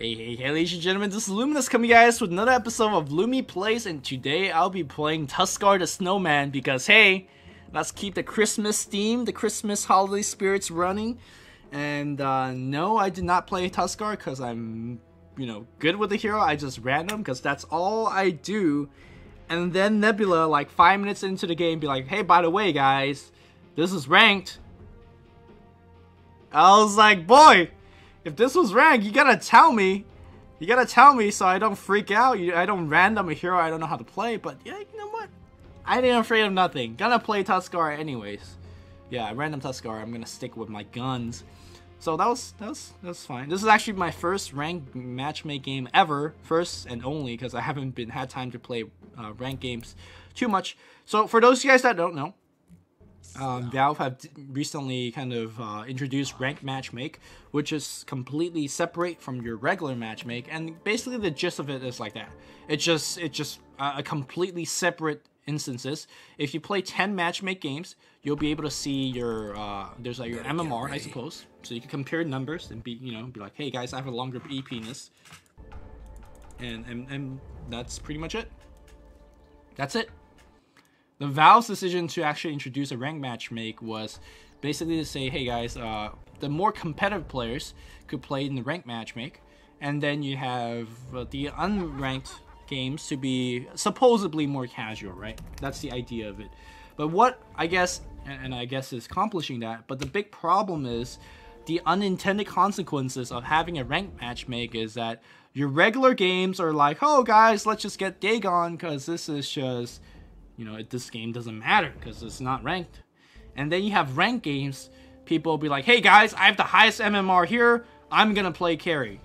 Hey, ladies and gentlemen, this is Luminous coming guys with another episode of Lumi Plays, and today I'll be playing Tuskar the Snowman because, hey, let's keep the Christmas theme, the Christmas holiday spirits running. And no, I did not play Tuskar because I'm, good with the hero. I just random because that's all I do. And then Nebula, like 5 minutes into the game, be like, hey, by the way, guys, this is ranked. I was like, boy, if this was ranked, you gotta tell me. You gotta tell me so I don't freak out. I don't random a hero I don't know how to play. But yeah, you know what? I ain't afraid of nothing. Gonna play Tuskar anyways. Yeah, random Tuskar. I'm gonna stick with my guns. So that was fine. This is actually my first ranked matchmake game ever. First and only because I haven't had time to play ranked games too much. So for those of you guys that don't know, Valve have recently kind of introduced ranked matchmake, which is completely separate from your regular matchmake, and basically the gist of it is like that. It's just a completely separate instances. If you play 10 matchmake games, you'll be able to see your there's like your MMR, I suppose, so you can compare numbers and be like, hey guys, I have a longer EPness, and that's pretty much it. That's it. The Valve's decision to actually introduce a ranked matchmake was basically to say, hey guys, the more competitive players could play in the ranked matchmake, and then you have the unranked games to be supposedly more casual, right? That's the idea of it. But what I guess, and I guess is accomplishing that, but the big problem is the unintended consequences of having a ranked matchmake is that your regular games are like, oh guys, let's just get Dagon because this is just, this game doesn't matter because it's not ranked. And then you have ranked games, people will be like, hey guys, I have the highest MMR here, I'm gonna play carry.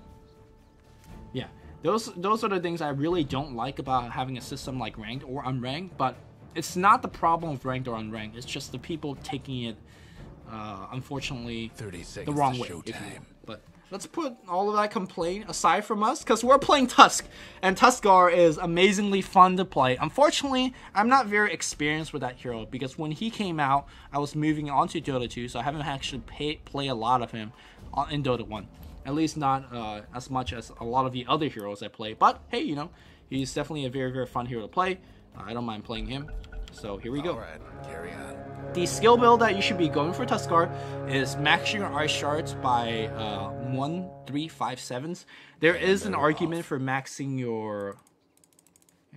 Yeah, those are the things I really don't like about having a system like ranked or unranked, but it's not the problem of ranked or unranked, it's just the people taking it, unfortunately, the wrong way. But let's put all of that complaint aside from us, because we're playing Tusk, and Tuskar is amazingly fun to play. Unfortunately, I'm not very experienced with that hero, because when he came out, I was moving on to Dota 2, so I haven't actually play a lot of him in Dota 1. At least not as much as a lot of the other heroes I play. But hey, he's definitely a very, very fun hero to play. I don't mind playing him. So here we go. Alright, carry on. The skill build that you should be going for Tuskar is maxing your ice shards by 1, 3, 5, 7s. There is an argument for maxing your...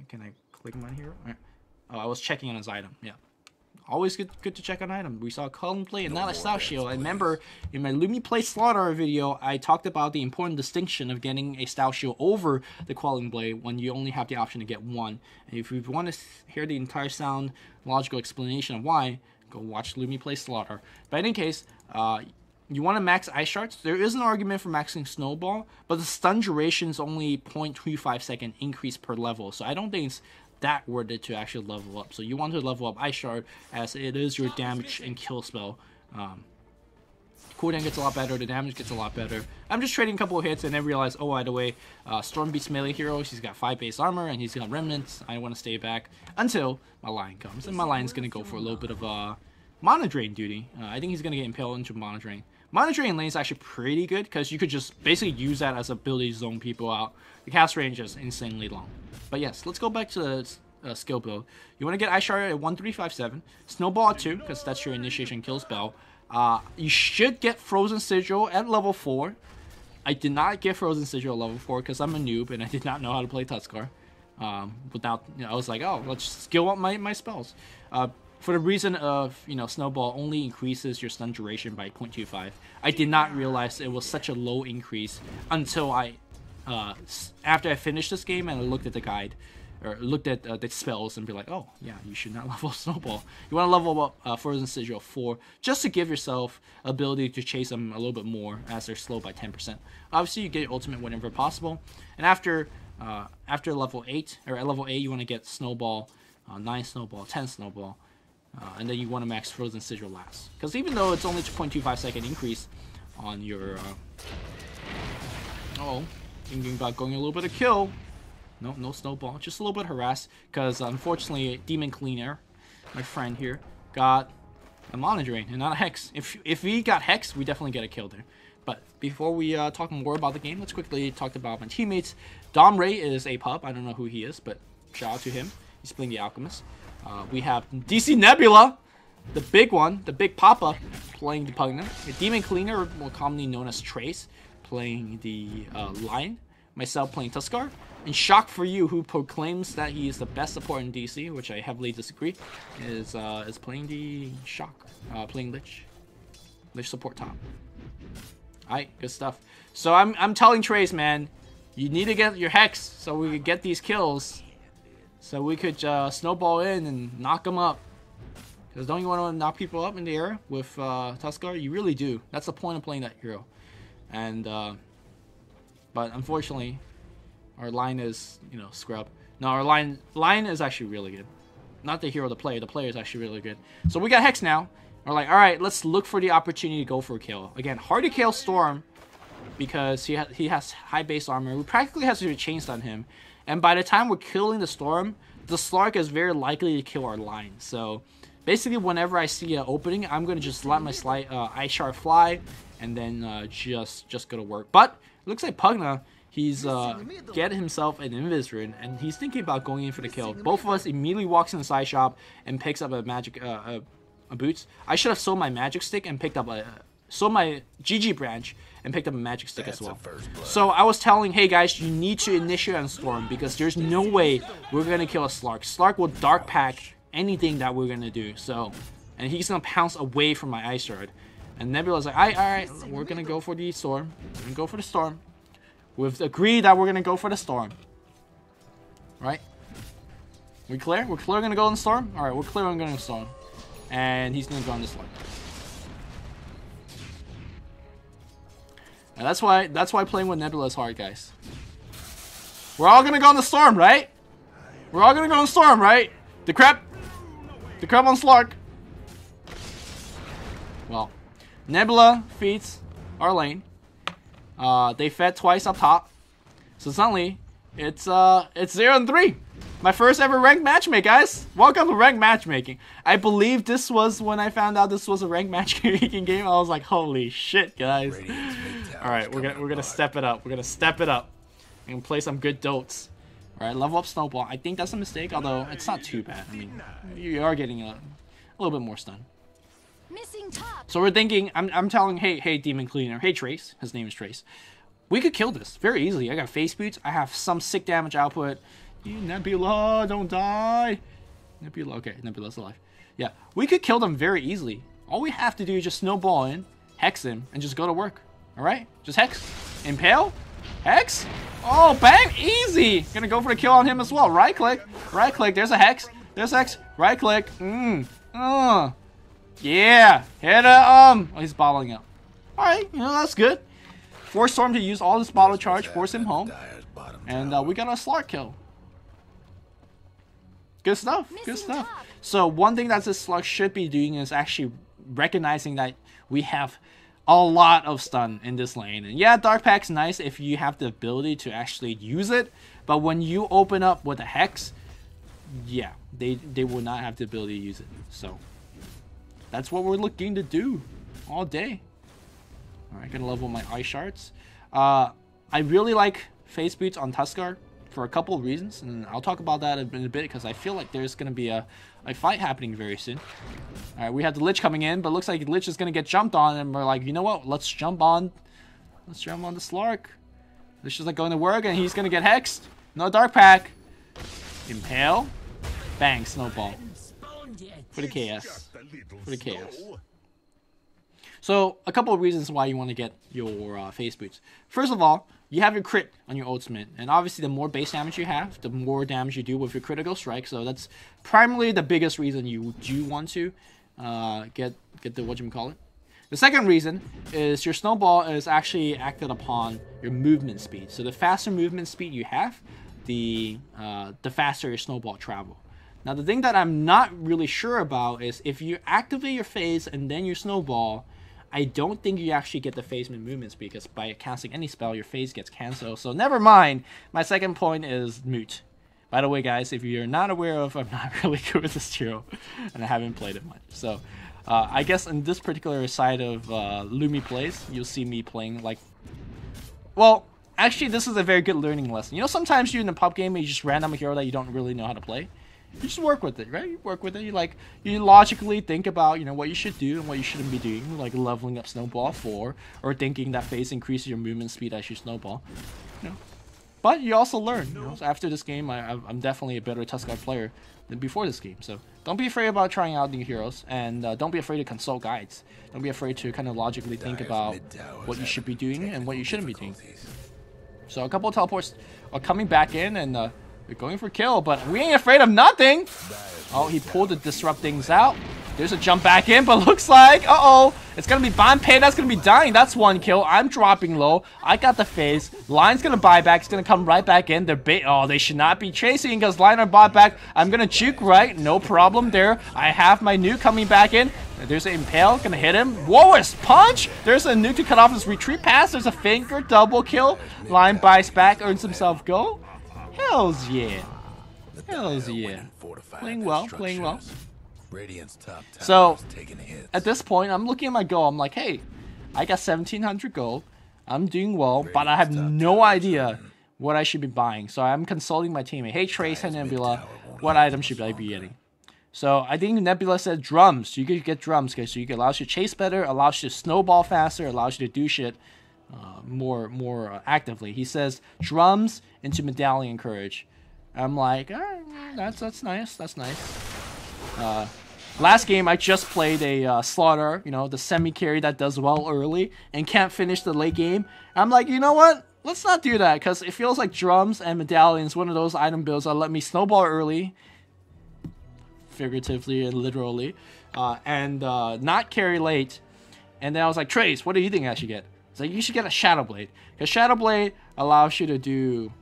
Can I click him on here? Oh, I was checking on his item. Yeah. Always good to check on item. We saw a column play and not a style shield. I remember in my Lumi Play Slaughter video, I talked about the important distinction of getting a style shield over the quelling blade when you only have the option to get one. And if you want to hear the entire sound logical explanation of why, go watch Lumi Play Slaughter. But in any case, you want to max ice shards. There is an argument for maxing snowball, but the stun duration is only 0.25 second increase per level. So I don't think it's that worth it to actually level up. So you want to level up ice shard as it is your damage and kill spell. Cooldown gets a lot better, the damage gets a lot better. I'm just trading a couple of hits and then realize, oh, by the way, Stormbeast's melee hero, he's got 5 base armor and he's got remnants. I want to stay back until my lion comes, and my lion's gonna go for a little bit of mana drain duty. I think he's gonna get impaled into mana drain. Mana drain lane is actually pretty good because you could just basically use that as ability to zone people out. The cast range is insanely long. But yes, let's go back to the skill build. You want to get Ice Shard at 1, 3, 5, 7. Snowball at 2, because that's your initiation kill spell. You should get Frozen Sigil at level 4. I did not get Frozen Sigil at level 4 because I'm a noob and I did not know how to play Tuskar. I was like, oh, let's skill up my spells. For the reason of, Snowball only increases your stun duration by 0.25. I did not realize it was such a low increase until after I finished this game and I looked at the guide, or looked at the spells and be like, oh, yeah, you should not level Snowball. You want to level up Frozen Sigil 4 just to give yourself ability to chase them a little bit more as they're slow by 10%. Obviously, you get your ultimate whenever possible. And after level 8, or at level 8, you want to get Snowball, 9 Snowball, 10 Snowball. And then you want to max Frozen Sigil last. Because even though it's only 0.25 second increase on your... thinking about going a little bit of kill. No Snowball. Just a little bit harassed. Because unfortunately, Demon Cleaner, my friend here, got a mana drain and not a hex. If he got hex, we definitely get a kill there. But before we talk more about the game, let's quickly talk about my teammates. Dom Ray is a pup. I don't know who he is, but shout out to him. He's playing the Alchemist. We have DC Nebula, the big one, the big papa, playing the Pugna. The Demon Cleaner, more commonly known as Trace, playing the Lion. Myself playing Tuskar. And Shock for You, who proclaims that he is the best support in DC, which I heavily disagree, is playing the Shock, playing Lich support top. Alright, good stuff. So I'm telling Trace, man, you need to get your Hex so we could get these kills, so we could snowball in and knock them up. Because don't you want to knock people up in the air with Tuskar? You really do. That's the point of playing that hero. And but unfortunately, our line is, you know, scrub. No, our line is actually really good. Not the hero, the player. The player is actually really good. So we got Hex now. We're like, all right, let's look for the opportunity to go for a kill. Again, hard to kill Storm because he has high base armor. We practically have to chain stun him. And by the time we're killing the Storm, the Slark is very likely to kill our line. So basically, whenever I see an opening, I'm going to just let my Ice Shard fly and then just go to work. But it looks like Pugna, he's get himself an Invis rune, and he's thinking about going in for the kill. Both of us immediately walks in the side shop and picks up a magic a boots. I should have sold my magic stick and picked up sold my GG branch and picked up a magic stick as well. So I was telling, hey guys, you need to initiate on Storm because there's no way we're gonna kill a Slark. Slark will dark pack anything that we're gonna do. So, and he's gonna pounce away from my Ice Shard. And Nebula's like, alright, we're gonna go for the Storm. We're gonna go for the Storm. We've agreed that we're gonna go for the Storm. Right? We clear? We're clear gonna go on the Storm? Alright, we're clear on going to Storm. And he's gonna go on this line. And that's why playing with Nebula is hard, guys. We're all gonna go on the Storm, right? We're all gonna go on the Storm, right? The crap on Slark. Well, Nebula feeds our lane. They fed twice up top. So suddenly, it's 0-3. My first ever ranked matchmake, guys. Welcome to ranked matchmaking. I believe this was when I found out this was a ranked matchmaking game. I was like, holy shit, guys. Alright, we're gonna step it up. We're gonna step it up. And play some good dotes. Alright, level up Snowball. I think that's a mistake, although it's not too bad. I mean, you are getting a little bit more stun. So we're thinking, I'm telling, hey Demon Cleaner, hey Trace, his name is Trace. We could kill this very easily. I got face boots. I have some sick damage output. You Nebula, don't die. Nebula, okay, Nebula's alive. Yeah, we could kill them very easily. All we have to do is just snowball in, hex him, and just go to work. Alright? Just hex. Impale. Hex. Oh, bang! Easy! Gonna go for the kill on him as well. Right click. Right click. There's a hex. There's hex. Right click. Yeah! Hit oh, he's bottling up. Alright, you know, that's good. Force Storm to use all this bottle charge, force him home. And we got a Slark kill. Good stuff. Good stuff. So one thing that this Slug should be doing is actually recognizing that we have a lot of stun in this lane. And yeah, Dark Pack's nice if you have the ability to actually use it. But when you open up with a Hex, yeah, they will not have the ability to use it. So that's what we're looking to do all day. Alright, gonna level my Ice Shards. I really like face boots on Tuskar for a couple of reasons, and I'll talk about that in a bit because I feel like there's gonna be a fight happening very soon. Alright, we have the Lich coming in, but looks like Lich is gonna get jumped on, and we're like, you know what? Let's jump on the Slark. Lich is like going to work, and he's gonna get hexed. No Dark Pack. Impale. Bang, Snowball. For the chaos. For the chaos. So, a couple of reasons why you want to get your face boots. First of all, you have your crit on your ultimate, and obviously the more base damage you have, the more damage you do with your critical strike. So that's primarily the biggest reason you do want to get the whatchamacallit. The second reason is your snowball is actually acted upon your movement speed. So the faster movement speed you have, the faster your snowball travel. Now the thing that I'm not really sure about is if you activate your phase and then your snowball, I don't think you actually get the phase movement speed because by casting any spell, your phase gets cancelled. So never mind. My second point is moot. By the way, guys, if you're not aware of, I'm not really good with this hero, and I haven't played it much. So I guess in this particular side of Lumi plays, you'll see me playing like... Well, actually, this is a very good learning lesson. You know, sometimes you're in a pub game and you just random a hero that you don't really know how to play. You just work with it, right? You work with it. You logically think about, you know, what you should do and what you shouldn't be doing, like leveling up Snowball 4, or thinking that phase increases your movement speed as you snowball. You know, but you also learn. You know, so after this game, I'm definitely a better Tuskar player than before this game. So don't be afraid about trying out new heroes, and don't be afraid to consult guides. Don't be afraid to kind of logically think about what you should be doing and what you shouldn't be doing. So a couple of teleports are coming back in, and they're going for kill, but we ain't afraid of nothing. Oh, he pulled the disrupt things out. There's a jump back in, but looks like, uh-oh, it's gonna be Banpei that's gonna be dying. That's one kill. I'm dropping low. I got the phase. Line's gonna buy back. It's gonna come right back in. Oh, they should not be chasing because Line are bought back. I'm gonna juke right. No problem there. I have my nuke coming back in. There's an Impale. Gonna hit him. Whoa, punch! There's a nuke to cut off his retreat pass. There's a finger double kill. Line buys back, earns himself goal. Hells yeah. Hells yeah. Playing well, playing well. So, at this point, I'm looking at my goal. I'm like, hey, I got 1,700 gold. I'm doing well, but I have no idea what I should be buying. So I'm consulting my teammate. Hey, Trace and Nebula, what item should I be getting? So I think Nebula said drums. You could get drums, okay? So you can allow you to chase better, allows you to snowball faster, allows you to do shit more actively. He says drums into Medallion Courage. I'm like, that's nice. That's nice. Last game I just played a Slaughter, you know, the semi-carry that does well early and can't finish the late game. I'm like, you know what? Let's not do that, because it feels like drums and medallions, one of those item builds that let me snowball early, figuratively and literally, and not carry late. And then I was like, Trace, what do you think I should get? It's like, you should get a Shadow Blade, because Shadow Blade allows you to do,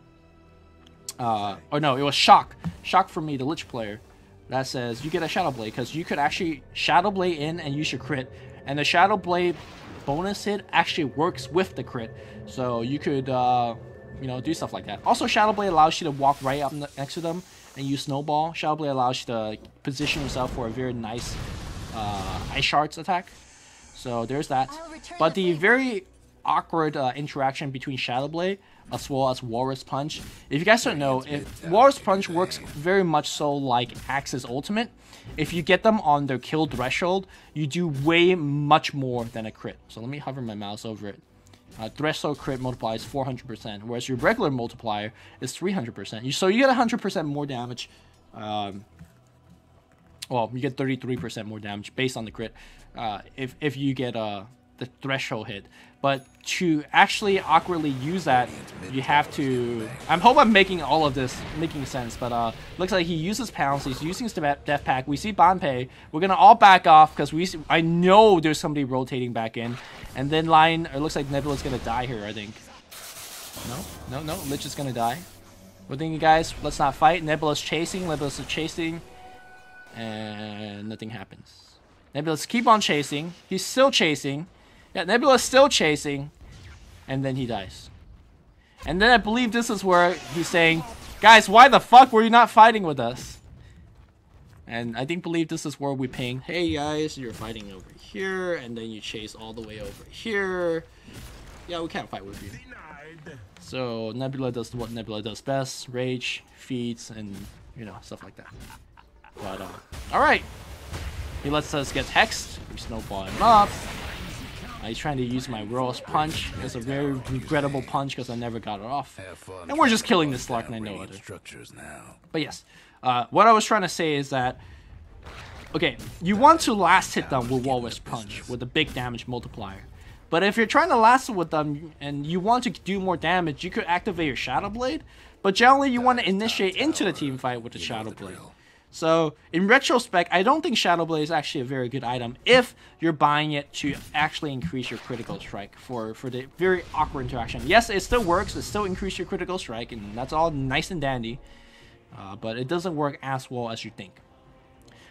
oh no, it was Shock for me, the Lich player. That says you get a Shadow Blade, because you could actually Shadow Blade in and use your crit, and the Shadow Blade bonus hit actually works with the crit, so you could you know, do stuff like that. Also, Shadow Blade allows you to walk right up next to them and use Snowball. Shadow Blade allows you to position yourself for a very nice Ice Shards attack, so there's that. But the very awkward interaction between Shadow Blade as well as Walrus Punch. If you guys don't know, Walrus Punch works very much so like Axe's ultimate. If you get them on their kill threshold, you do way much more than a crit. So let me hover my mouse over it. Threshold crit multiplies 400%, whereas your regular multiplier is 300%. So you get 100% more damage. Well, you get 33% more damage based on the crit if you get the threshold hit. But to actually awkwardly use that, you have to... I hope I'm making all of this making sense, but looks like he uses Pounce, he's using his Death Pack, we see Banpei, we're gonna all back off, because I know there's somebody rotating back in, and then Lion, it looks like Nebula's gonna die here, I think. No, Lich is gonna die. What thinking, guys? Let's not fight. Nebula's chasing, and nothing happens. Nebula's keep on chasing, he's still chasing. Yeah, Nebula's still chasing, and then he dies. And then I believe this is where he's saying, guys, why the fuck were you not fighting with us? And I believe this is where we ping, hey guys, you're fighting over here, and then you chase all the way over here. Yeah, we can't fight with you. So Nebula does what Nebula does best, rage, feeds, and, you know, stuff like that. But, alright. He lets us get hexed, we snowball him up. He's trying to use my Royal's Punch. It's a very regrettable punch because I never got it off. And we're just killing this Slark and I know it. But yes, what I was trying to say is that, okay, you want to last hit them with Walrus Punch, with a big damage multiplier. But if you're trying to last with them and you want to do more damage, you could activate your Shadow Blade. But generally, you want to initiate into the team fight with the Shadow Blade. So, in retrospect, I don't think Shadow Blade is actually a very good item if you're buying it to actually increase your critical strike for the very awkward interaction. Yes, it still works, it still increases your critical strike, and that's all nice and dandy, but it doesn't work as well as you think.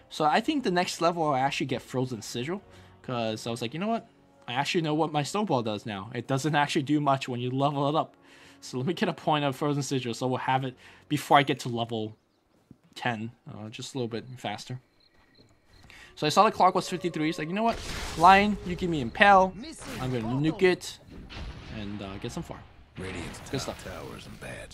So I think the next level I actually get Frozen Sigil, because I was like, you know what? I actually know what my Snowball does now. It doesn't actually do much when you level it up. So let me get a point of Frozen Sigil so we'll have it before I get to level 10, just a little bit faster. So I saw the clock was 53. He's like, you know what? Lion, you give me Impale. I'm going to nuke it and get some farm. Good stuff.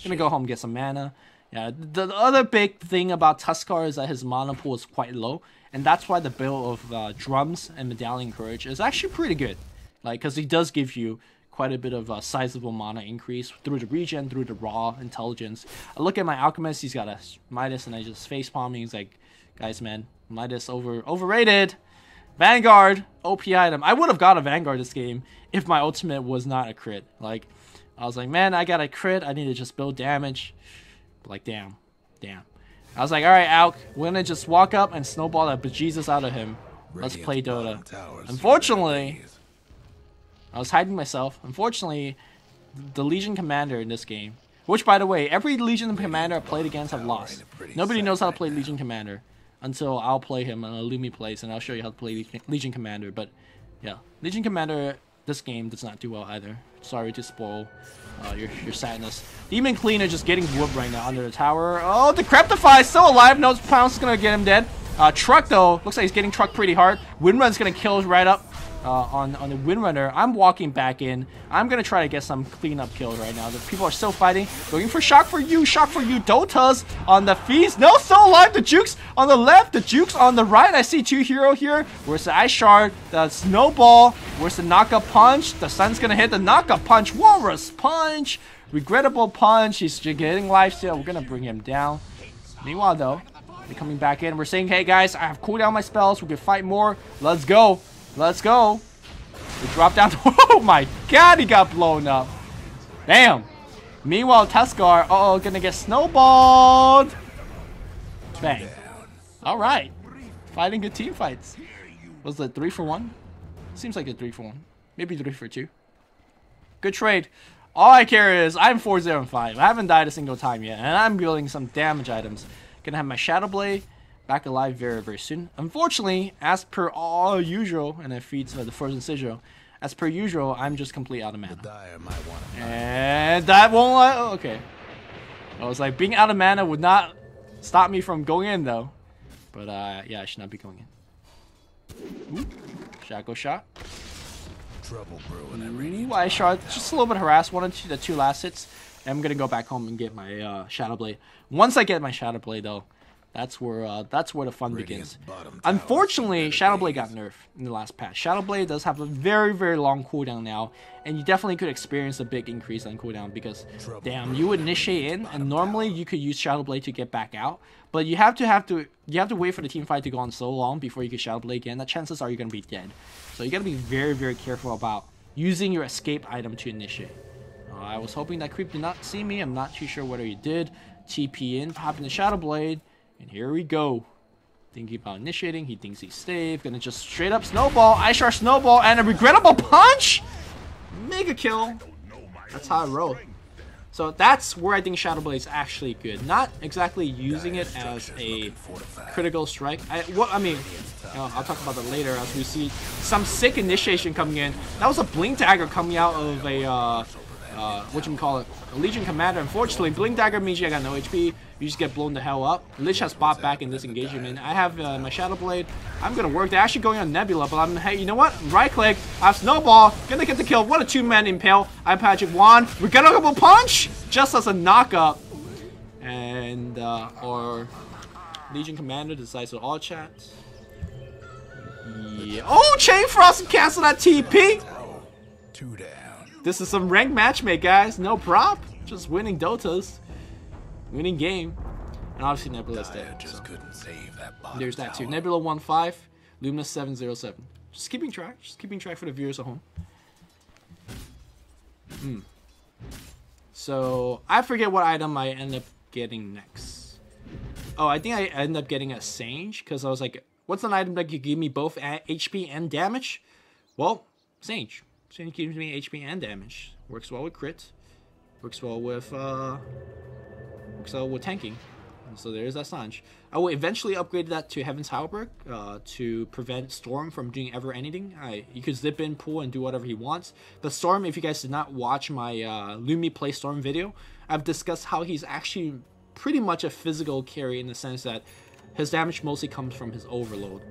Gonna go home and get some mana. Yeah, the other big thing about Tuskar is that his mana pool is quite low. And that's why the build of Drums and Medallion Courage is actually pretty good. Like, because he does give you quite a bit of a sizable mana increase through the regen, through the raw intelligence. I look at my Alchemist, he's got a Midas, and I just facepalm. He's like, guys, man, Midas overrated. Vanguard, OP item. I would have got a Vanguard this game if my ultimate was not a crit. Like, I was like, man, I got a crit. I need to just build damage. But like, damn. I was like, all right, Alk, we're gonna just walk up and snowball that bejesus out of him. Let's play Dota. Unfortunately, I was hiding myself. Unfortunately, the Legion Commander in this game, which, by the way, every Legion Commander I played against have lost. Nobody knows how to play Legion Commander until I'll play him on a Lumi plays, and I'll show you how to play Legion Commander. But yeah, Legion Commander, this game does not do well either. Sorry to spoil your sadness. Demon Cleaner just getting whooped right now under the tower. Oh, Decreptify still alive. No, Pounce is gonna get him dead. Truck though, looks like he's getting trucked pretty hard. Windrun's gonna kill right up on the Windrunner. I'm walking back in. I'm gonna try to get some cleanup kills right now. The people are still fighting. Going for shock for you. Dota's on the feast. No, still alive. The Jukes on the left. The Jukes on the right. I see 2 hero here. Where's the Ice Shard? The Snowball. Where's the Knockup Punch? The Sun's gonna hit the Knockup Punch. Walrus Punch. Regrettable Punch. He's getting lifesteal. We're gonna bring him down. Meanwhile, though, they're coming back in. We're saying, hey guys, I have cooldown my spells. We can fight more. Let's go. Let's go. We drop down. Oh my god, he got blown up. Damn. Meanwhile, Tuskar, uh-oh, gonna get snowballed. Bang. Alright. Fighting good team fights. Was it 3 for 1? Seems like a 3 for 1. Maybe 3 for 2. Good trade. All I care is I'm 4-0-5. I haven't died a single time yet, and I'm building some damage items. Gonna have my Shadow Blade back alive very soon. Unfortunately, as per all usual, and it feeds the Frozen Sigil, as per usual, I'm just completely out of mana. And that won't let... Oh, okay. I was like, being out of mana would not stop me from going in, though. But, yeah, I should not be going in. Ooh. Shackle shot. Trouble brewing. Ooh, Ice Shard. Just a little bit harassed. One of the 2 last hits. And I'm going to go back home and get my Shadow Blade. Once I get my Shadow Blade, though, that's where the fun begins. Unfortunately, Shadow Blade got nerfed in the last patch. Shadow Blade does have a very long cooldown now, and you definitely could experience a big increase on cooldown because, damn, you would initiate in, and normally you could use Shadow Blade to get back out, but you have to wait for the team fight to go on so long before you get Shadow Blade again. That chances are you're gonna be dead. So you gotta be very careful about using your escape item to initiate. I was hoping that creep did not see me. I'm not too sure whether he did. TP in, popping the Shadow Blade. And here we go. Thinking about initiating. He thinks he's safe. Gonna just straight up snowball. Ice Shard snowball. And a regrettable punch. Mega kill. That's how I roll. So that's where I think Shadow Blade is actually good. Not exactly using it as a critical strike. I'll talk about that later as we see some sick initiation coming in. That was a Blink Dagger coming out of a... a Legion Commander. Unfortunately, Blink Dagger means you got no HP. You just get blown the hell up. Lich has bought back in this engagement. I have my Shadow Blade. I'm gonna work. They're actually going on Nebula, but hey, you know what? Right click. I have Snowball. Gonna get the kill. What a 2-man impale. I Patrick Wand. We got a couple punch just as a knockup. And or Legion Commander decides to all chat. Yeah. Oh, Chain Frost cancel that TP. 2 down. This is some ranked matchmake, guys. No prop. Just winning Dotas. Winning game. And obviously Nebula's dead. So. There's that too. Nebula 1-5. Luminous 707. Just keeping track. Just keeping track for the viewers at home. So, I forget what item I end up getting next. Oh, I think I end up getting a Sage. Because I was like, what's an item that could give me both HP and damage? Well, Sage. Sage gives me HP and damage. Works well with crit. Works well with tanking. And so there's that Sange. I will eventually upgrade that to Heaven's Halberd to prevent Storm from doing ever anything. You could zip in, pull, and do whatever he wants. But Storm, if you guys did not watch my Lumi play Storm video, I've discussed how he's actually pretty much a physical carry in the sense that his damage mostly comes from his overload.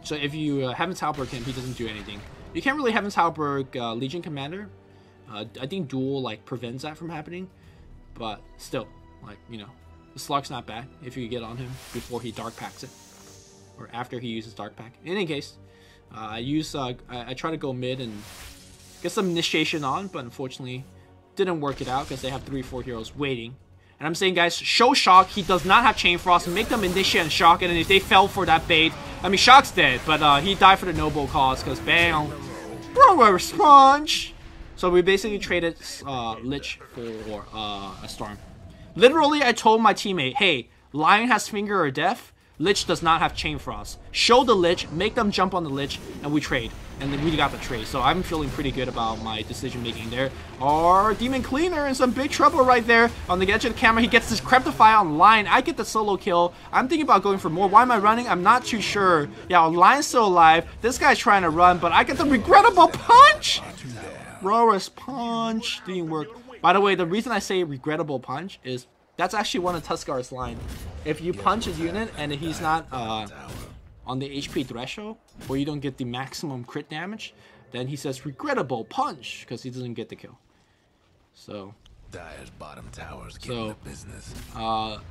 So if you Heaven's Halberd him, he doesn't do anything. You can't really Heaven's Halberd Legion Commander. I think Duel like prevents that from happening, but still, like, you know, the Slug's not bad if you get on him before he Dark Packs it, or after he uses Dark Pack. In any case, I try to go mid and get some initiation on, but unfortunately didn't work it out because they have 3-4 heroes waiting. And I'm saying, guys, show Shock. He does not have Chain Frost. Make them initiate and Shock, and then if they fell for that bait, I mean, Shock's dead, but he died for the noble cause because bam, bro, sponge. So we basically traded Lich for a Storm. Literally, I told my teammate, hey, Lion has Finger or Death. Lich does not have Chain Frost. Show the Lich, make them jump on the Lich, and we trade. And then we got the trade. So I'm feeling pretty good about my decision making there. Our Demon Cleaner in some big trouble right there. On the edge of the camera, he gets this Creptify on Lion. I get the solo kill. I'm thinking about going for more. Why am I running? I'm not too sure. Yeah, Lion's still alive. This guy's trying to run, but I get the regrettable punch! Roar's punch didn't work. By the way, the reason I say regrettable punch is that's actually one of Tuskar's line. If you punch his unit and he's not on the HP threshold, or you don't get the maximum crit damage, then he says regrettable punch because he doesn't get the kill. So Dire's bottom tower's getting the business.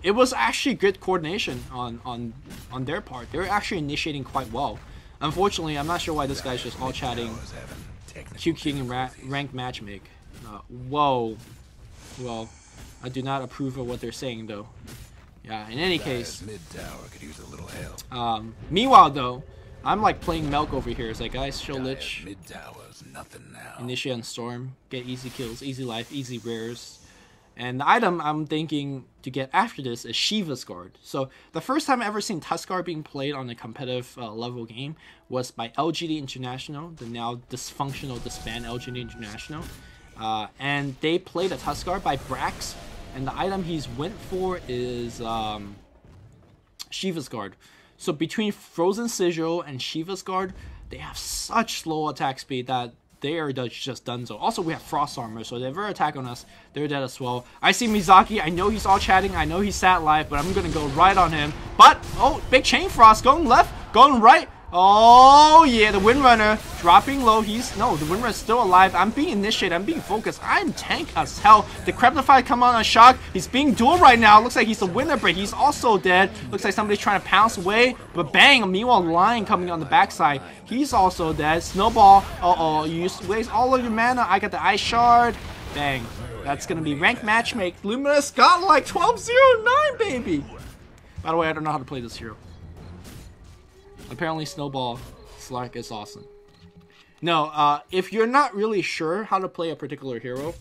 It was actually good coordination on their part. They were actually initiating quite well. Unfortunately, I'm not sure why this guy's just all chatting Q King and rank matchmake. Whoa. Well, I do not approve of what they're saying though. Yeah, in any case. Mid tower could use a little help. Meanwhile though, I'm like playing Melk over here. It's like, guys, show Lich. Mid tower's nothing now. Initiate on Storm, get easy kills, easy life, easy rares. And the item I'm thinking to get after this is Shiva's Guard. So the first time I ever seen Tuskar being played on a competitive level game was by LGD International, the now dysfunctional, disbanded LGD International. And they played a Tuskar by Brax, and the item he's went for is Shiva's Guard. So between Frozen Sigil and Shiva's Guard, they have such slow attack speed that they are just done so. Also, we have Frost Armor, so if they ever attack on us, they're dead as well. I see Mizaki. I know he's all chatting. I know he's sat live, but I'm going to go right on him. But, oh, big Chain Frost going left, going right. Oh, yeah, the Windrunner dropping low. No, the Windrunner's still alive. I'm being initiated. I'm being focused. I'm tank as hell. The Creptify come on Shock. He's being dueled right now. Looks like he's the winner, but he's also dead. Looks like somebody's trying to pounce away. But bang, meanwhile, Lion coming on the backside. He's also dead. Snowball. Uh-oh, you waste all of your mana. I got the Ice Shard. Bang. That's going to be rank matchmake. Luminous got like 12-0-9, baby. By the way, I don't know how to play this hero. Apparently Snowball Slark is awesome. No, if you're not really sure how to play a particular hero,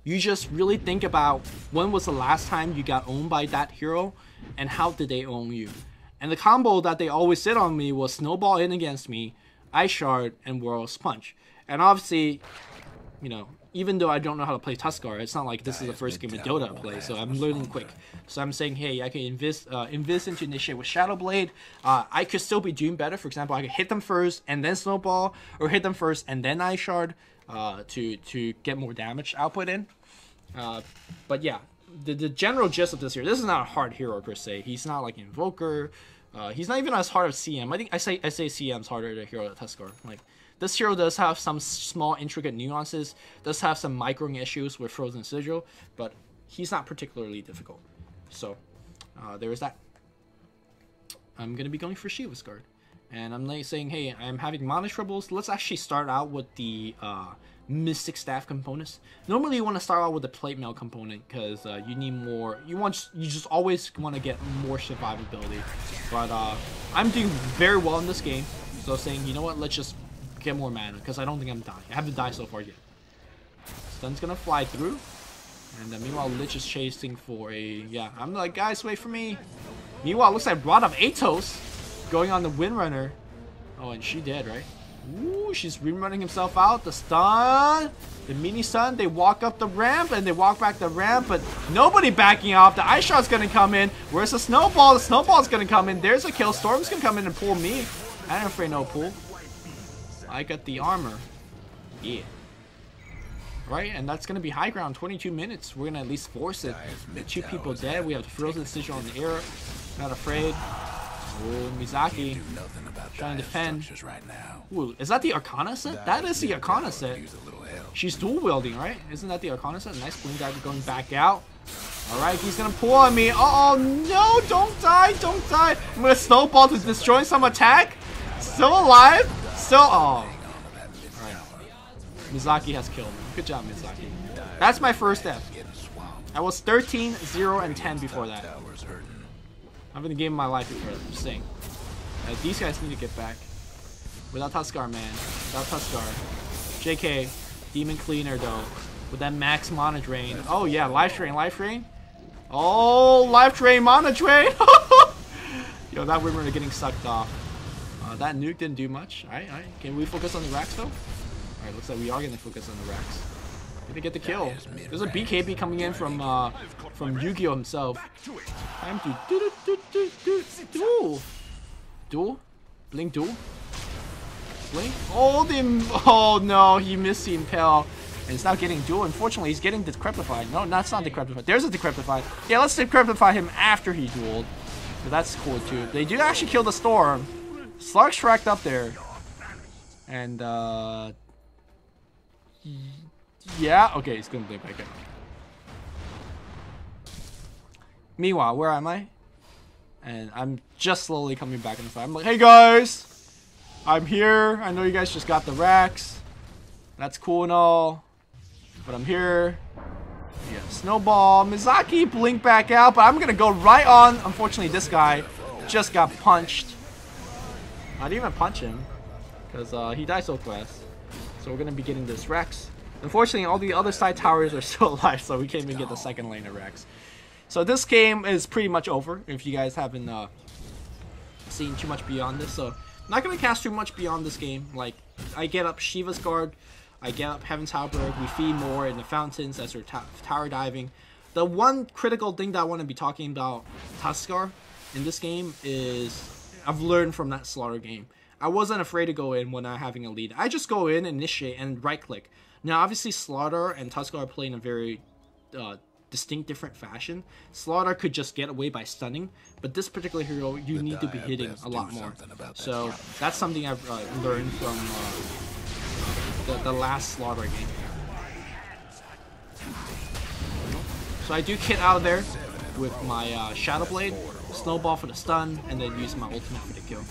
you just really think about when was the last time you got owned by that hero and how did they own you. And the combo that they always did on me was Snowball in against me, Ice Shard, and Whirl's Punch. And obviously, you know, even though I don't know how to play Tuskar, it's not like this is the first game of Dota I play, so I'm learning quick. So I'm saying, hey, I can invest into initiate with Shadow Blade. I could still be doing better. For example, I could hit them first and then Snowball, or hit them first and then Ice Shard to get more damage output in. But yeah, the general gist of this hero, this is not a hard hero per se. He's not like Invoker. He's not even as hard as CM. I think I say CM's harder to hero than Tuskar. Like, this hero does have some small intricate nuances, does have some microing issues with Frozen Sigil, but he's not particularly difficult. So, there is that. I'm going to be going for Shiva's Guard. And I'm like saying, hey, I'm having mana troubles. Let's actually start out with the Mystic Staff components. Normally you want to start out with the Plate Mail component because you need more. You just always want to get more survivability. But I'm doing very well in this game. So saying, you know what, let's just get more mana because I don't think I'm dying. I haven't died so far yet. Stun's gonna fly through, and meanwhile Lich is chasing for a I'm like, guys, wait for me. Meanwhile, looks like Rod of Atos going on the Windrunner. Oh, and she dead, right? Ooh, she's running himself out. The stun, the mini stun. They walk up the ramp and they walk back the ramp, but nobody backing off. The Ice Shot's gonna come in. Where's the Snowball? The Snowball's gonna come in. There's a kill. Storm's gonna come in and pull me. I ain't afraid no pull. I got the armor. Yeah. Right, and that's going to be high ground, 22 minutes. We're going to at least force it. The 2 people dead. We have the Frozen Sigil on the air. Not afraid. Oh, Mizaki Do nothing about trying to defend. structures right now. Ooh, is that the Arcana set? That is the Arcana set. Use a little help. She's dual wielding, right? Isn't that the Arcana set? Nice Bloom Dagger going back out. Alright, he's gonna pull on me. Oh no, don't die, don't die. I'm gonna snowball to destroy some attack. Still alive. Still, oh. Alright. Mizaki has killed me. Good job, Mizaki. That's my first F. I was 13, 0, and 10 before that. I've been the game of my life before that. I'm just saying. These guys need to get back. Without Tuskar, man. Without Tuskar. JK. Demon Cleaner, though. With that max mana drain. Oh, yeah. Life Drain. Life Drain. Oh, Life Drain. Mana Drain. Yo, that Wimmer are getting sucked off. That nuke didn't do much. Alright, alright. Can we focus on the racks, though? Alright, looks like we are going to focus on the racks. Gonna get the kill. There's a BKB coming in from Yu-Gi-Oh himself. Time to duel. Duel? Blink duel? Blink? Oh no, he missed the impale. And it's now getting duel. Unfortunately, he's getting decrepitified. No, that's not decrepitified. There's a decrepitified. Yeah, let's decrepify him after he dueled. So that's cool too. They do actually kill the storm. Slark's racked up there. And yeah, okay, he's gonna blink back up. Meanwhile, where am I? And I'm just slowly coming back in the fight. I'm like, hey guys! I'm here. I know you guys just got the racks. That's cool and all. But I'm here. Yeah, snowball. Mizaki blink back out, but I'm gonna go right on. Unfortunately, this guy just got punched. I didn't even punch him. Because he died so fast. So we're gonna be getting this Rex. Unfortunately, all the other side towers are still alive, so we can't even get the second lane of Rex. So this game is pretty much over, if you guys haven't seen too much beyond this. So, I'm not going to cast too much beyond this game. Like, I get up Shiva's Guard, I get up Heaven's Halberd, we feed more in the fountains as we're tower diving. The one critical thing that I want to be talking about Tuskar in this game is, I've learned from that Slaughter game. I wasn't afraid to go in when I'm having a lead. I just go in, initiate, and right-click. Now, obviously, Slaughter and Tuskar are playing a very distinct, different fashion. Slaughter could just get away by stunning, but this particular hero, you need to be hitting a lot more. So, that's something I've learned from the last Slaughter game. So, I do kit out of there with my Shadow Blade, Snowball for the stun, and then use my ultimate for the kill.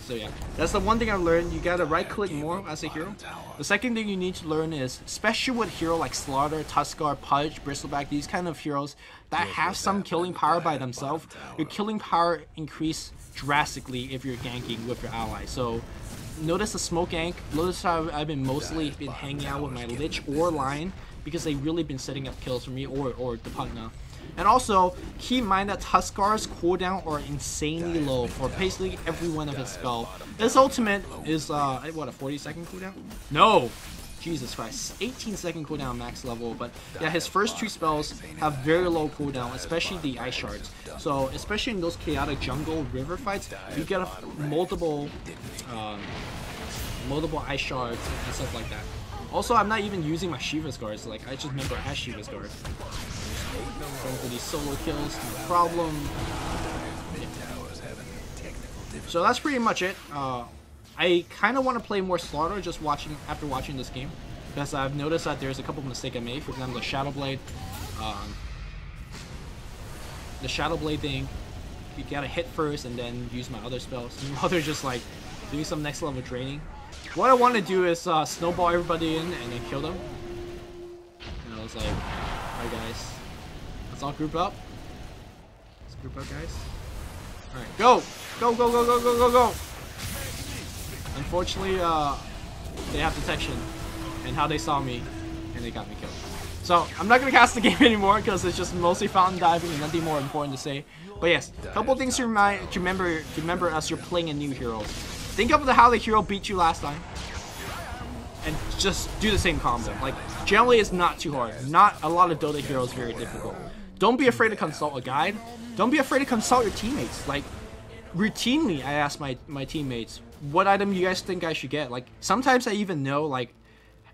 So yeah, that's the one thing I've learned. You gotta right click more as a hero. The second thing you need to learn is, especially with hero like Slaughter, Tuskar, Pudge, Bristleback, these kind of heroes that have some killing power by themselves, your killing power increase drastically if you're ganking with your ally. So notice the smoke gank. Notice how I've been mostly hanging out with my Lich or Lion because they've really been setting up kills for me, or the Pugna. And also, keep in mind that Tuskar's cooldown are insanely low for basically every one of his spells. His ultimate is, what, a 40-second cooldown? No! Jesus Christ. 18-second cooldown max level, but yeah, his first two spells have very low cooldown, especially the Ice Shards. So, especially in those chaotic jungle river fights, you get multiple Ice Shards and stuff like that. Also, I'm not even using my Shiva's Guards, like, I just remember I had Shiva's Guard. Going for these solo kills, no problem. So that's pretty much it. I kind of want to play more Slaughter just after watching this game, because I've noticed that there's a couple of mistakes I made. For example, the Shadow Blade. The Shadow Blade thing, you gotta hit first and then use my other spells. Meanwhile, they're just like doing some next level training. What I want to do is snowball everybody in and then kill them. And I was like, alright guys. Let's all group up. Let's group up, guys. Alright, go! Go, go, go, go, go, go, go! Unfortunately, they have detection and how they saw me, and they got me killed. So, I'm not going to cast the game anymore because it's just mostly fountain diving and nothing more important to say. But yes, a couple things to remember as you're playing a new hero. Think of how the hero beat you last time, and just do the same combo. Like, generally it's not too hard. Not a lot of Dota heroes very difficult. Don't be afraid to consult a guide. Don't be afraid to consult your teammates. Like, routinely I ask my teammates, what item you guys think I should get? Like, sometimes I even know, like,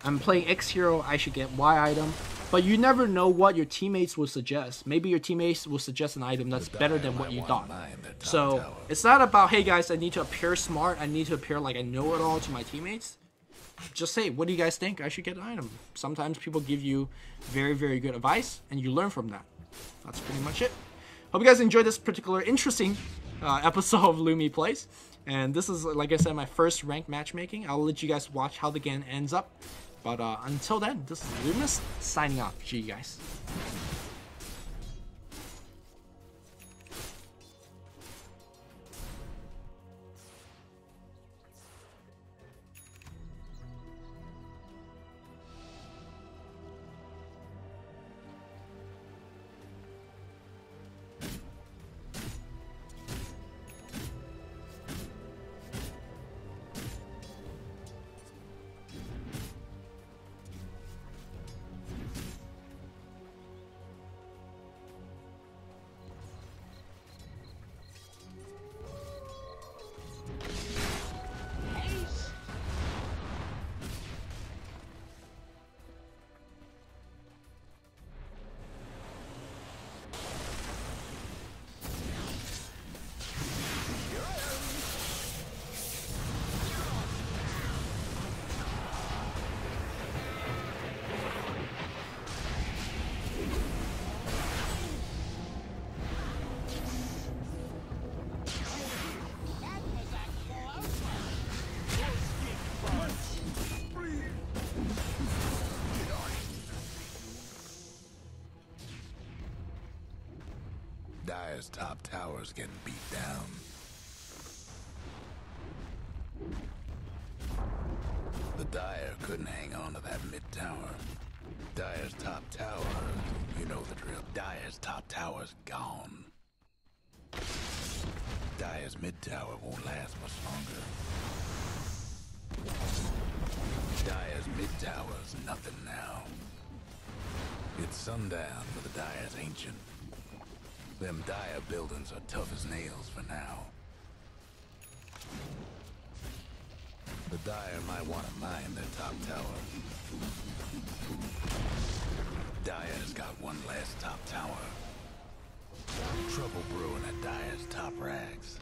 I'm playing X hero, I should get Y item. But you never know what your teammates will suggest. Maybe your teammates will suggest an item that's better than what you thought. So it's not about, hey guys, I need to appear smart. I need to appear like I know it all to my teammates. Just say, what do you guys think I should get an item? Sometimes people give you very, very good advice, and you learn from that. That's pretty much it. Hope you guys enjoyed this particular interesting episode of Lumi Plays. And this is, like I said, my first ranked matchmaking. I'll let you guys watch how the game ends up. But until then, this is Luminous signing off. See you guys. Dire's top tower's getting beat down. The Dire couldn't hang on to that mid tower. Dire's top tower, you know the drill. Dire's top tower's gone. Dire's mid tower won't last much longer. Dire's mid tower's nothing now. It's sundown, but the Dire's ancient. Them Dire buildings are tough as nails for now. The Dire might want to mine their top tower. Dire's got one last top tower. Trouble brewing at Dire's top rags.